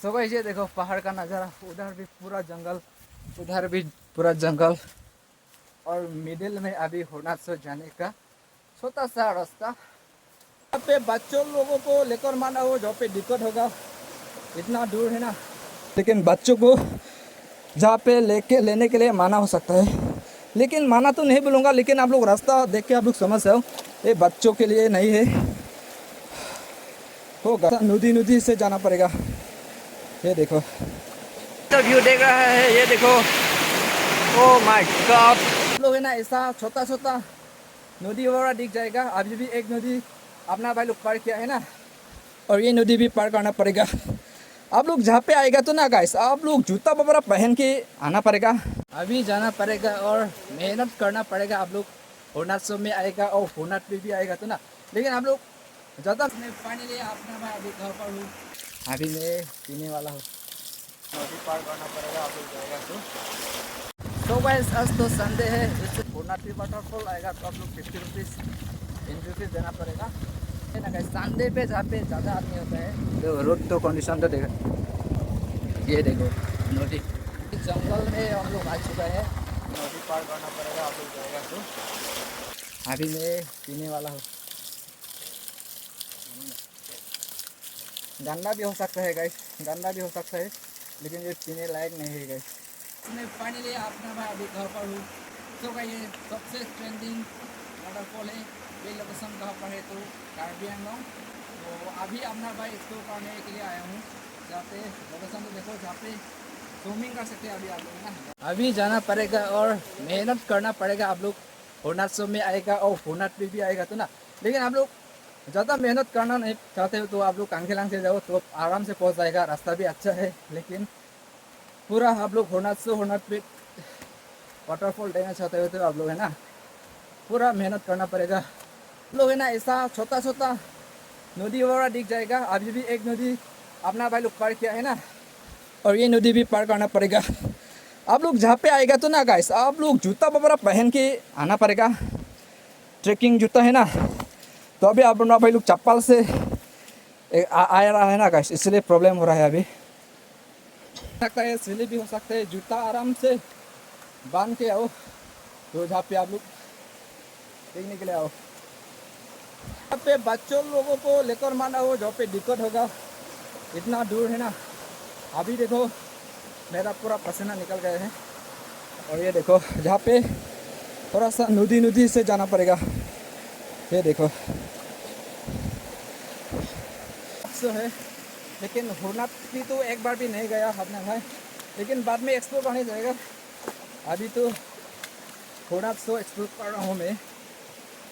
So guys ये देखो पहाड़ का नज़ारा, उधर भी पूरा जंगल, उधर भी पूरा जंगल, और मिडिल में अभी होनासो जाने का छोटा सा रास्ता। यहाँ पे बच्चों लोगों को लेकर माना हो, जहाँ पे दिक्कत होगा, इतना दूर है ना। लेकिन बच्चों को जहाँ पे लेने के लिए माना हो सकता है, लेकिन माना तो नहीं बोलूँगा, लेकिन आप लोग रास्ता देख के आप लोग समझ जाओ, ये बच्चों के लिए नहीं है, होगा नदी से जाना पड़ेगा। ये देखो तो व्यू देख रहा है, ये देखो, ओ माय गॉड। लोग है ना ऐसा छोटा छोटा नदी वगैरह दिख जाएगा। अभी भी एक नदी अपना भाई लोग पार किया है ना, और ये नदी भी पार करना पड़ेगा। आप लोग जहाँ पे आएगा तो ना गाइस, आप लोग जूता वगैरह पहन के आना पड़ेगा, अभी जाना पड़ेगा और मेहनत करना पड़ेगा। आप लोग अरुणाचल में आएगा और होनाट पे भी आएगा तो ना, लेकिन आप लोग ज़्यादा पानी लिए अपना भाई अभी घर पर हूँ, अभी मैं पीने वाला हूँ, नदी पार करना पड़ेगा आप लोग जाएगा तो गाइस आज तो संडे है, इससे होनाटी वाटरफॉल आएगा तो आप लोग 50 रुपीज़ एंट्री देना पड़ेगा है ना गाइस। संडे पे जहाँ पे ज़्यादा आदमी होता है, तो रोड तो कंडीशन तो देखो, ये देखो नदी, जंगल में हम लोग आ चुका है, नदी पार करना पड़ेगा आप लोग जाएगा तो अभी मैं पीने वाला हूँ। गंदा भी हो सकता है गाइस, गंदा भी हो सकता है, लेकिन ये पीने लायक नहीं है गाइस। मैं पानी लिए अपना भाई अभी घर पर हूँ। तो भाई ये सबसे ट्रेंडिंग वाटरफॉल है, ये लोकेशन कहाँ पर है तो कार्बी आंगलॉन्ग। तो अभी अपना भाई एक्सप्लोर करने के लिए आया हूँ, जहाँ पे लोकेशन तो देखो, जहाँ पे स्विमिंग कर सकते हैं अभी आप लोग ना। अभी जाना पड़ेगा और मेहनत करना पड़ेगा। आप लोग अरुणाचल में आएगा और होनाट पे भी आएगा तो ना, लेकिन आप लोग ज़्यादा मेहनत करना नहीं चाहते हो तो आप लोग कांगेलांग से जाओ तो आराम से पहुंच जाएगा, रास्ता भी अच्छा है। लेकिन पूरा आप लोग होनाट पे वाटरफॉल देखना चाहते हो तो आप लोग है ना पूरा मेहनत करना पड़ेगा। लोग है ना ऐसा छोटा छोटा नदी वगैरह दिख जाएगा। अभी भी एक नदी अपना भाई लोग पार किया है ना, और ये नदी भी पार करना पड़ेगा। आप लोग जहाँ पे आएगा तो ना गाइस, आप लोग जूता वगैरह पहन के आना पड़ेगा, ट्रेकिंग जूता है ना। तो अभी आप भाई लोग चप्पल से आ रहा है ना गाइस, इसलिए प्रॉब्लम हो रहा है। अभी सकता है सिली भी हो सकता है, जूता आराम से बांध के आओ तो जहाँ पे आप लोग देखने के लिए आओ। यहाँ पे बच्चों लोगों को लेकर माना हो, जहाँ पे दिक्कत होगा, इतना दूर है ना। अभी देखो मेरा पूरा पसीना निकल गया है, और ये देखो जहाँ पे थोड़ा सा नदी से जाना पड़ेगा, ये देखो सो है। लेकिन होनाट भी तो एक बार भी नहीं गया अपना भाई, लेकिन बाद में एक्सप्लोर करने जाएगा। अभी तो होनाट सो एक्सप्लोर कर रहा हूँ मैं।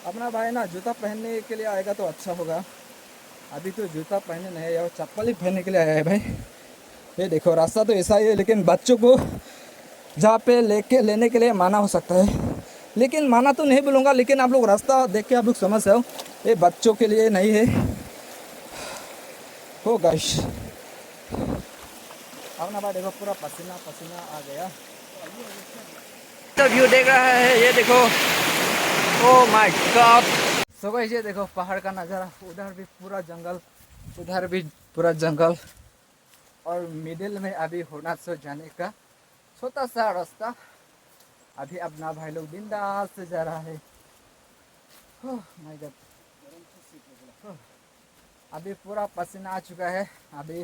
अपना भाई ना जूता पहनने के लिए आएगा तो अच्छा होगा, अभी तो जूता पहनने नहीं आया, चप्पल ही पहनने के लिए आया है भाई। ये देखो रास्ता तो ऐसा ही है, लेकिन बच्चों को जहाँ पे लेने के लिए माना हो सकता है, लेकिन माना तो नहीं बोलूँगा, लेकिन आप लोग रास्ता देख के आप लोग समझ जाओ, ये बच्चों के लिए नहीं है, हो गाइस। अपना भाई देखो पूरा पसीना पसीना आ गया, तो व्यू देख रहा है, ये देखो, oh my God. So guys ये देखो पहाड़ का नज़ारा, उधर भी पूरा जंगल, उधर भी पूरा जंगल, और मिडिल में अभी होनासो जाने का छोटा सा रास्ता। अभी अपना भाई लोग बिंदास से जा रहा है। माय गॉड, अभी पूरा पसीना आ चुका है। अभी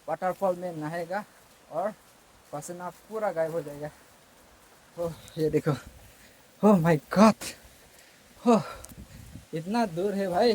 वाटरफॉल में नहाएगा और पसीना पूरा गायब हो जाएगा। ओह ये देखो, ओह माय गॉड, ओह इतना दूर है भाई।